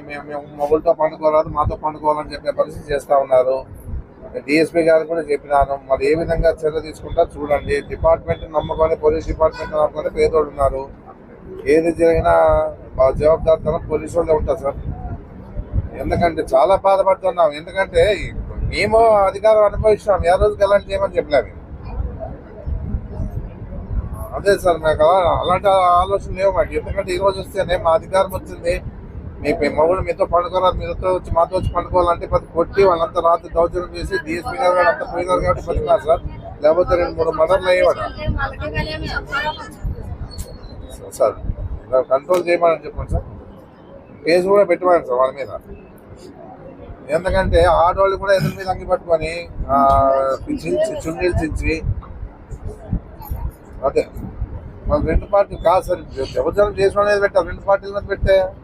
మేము మొగులతో పండుకోరాదు, మాతో పండుకోవాలని చెప్పే పరిస్థితి చేస్తా ఉన్నారు. డిఎస్పీ గారు కూడా చెప్పినాను. మరి ఏ విధంగా చర్య తీసుకుంటారు చూడండి. డిపార్ట్మెంట్ నమ్ముకొని, పోలీస్ డిపార్ట్మెంట్ నమ్ముకొని పేదోడు ఉన్నారు. ఏది జరిగినా జవాబుదారితనం పోలీసు వాళ్ళే ఉంటారు సార్. ఎందుకంటే చాలా బాధపడుతున్నాం. ఎందుకంటే మేము అధికారం అనుభవిస్తున్నాం. ఏ రోజుకి ఎలాంటి చేయమని చెప్పలేము. అదే సార్, నాకు అలాంటి ఆలోచన లేవు మాకు. ఎందుకంటే ఈ రోజు వస్తేనే మా అధికారం వచ్చింది, మీ మగుడు మీతో పండుకోవాలి, మీతో వచ్చి మాతో వచ్చి పండుకోవాలంటే ప్రతి కొట్టి వాళ్ళంతా రాత్రి దౌర్జన్యం చేసి డిఎస్పీ గారు అంతా పోయినారు కాబట్టి బతికినారు సార్. లేకపోతే 2-3 మర్డర్లు అయ్యేవాడు సార్. కంట్రోల్ చేయమని చెప్పండి సార్. కేసు కూడా పెట్టమని సార్ వాళ్ళ మీద. ఎందుకంటే ఆడవాళ్ళు కూడా ఎదురు మీద అంగి పట్టుకొని చున్నీలు చించి అదే వాళ్ళు 2 పార్టీలు కాదు సార్. ఎవరు చేసిన పెట్టారు, 2 పార్టీల మీద పెట్టే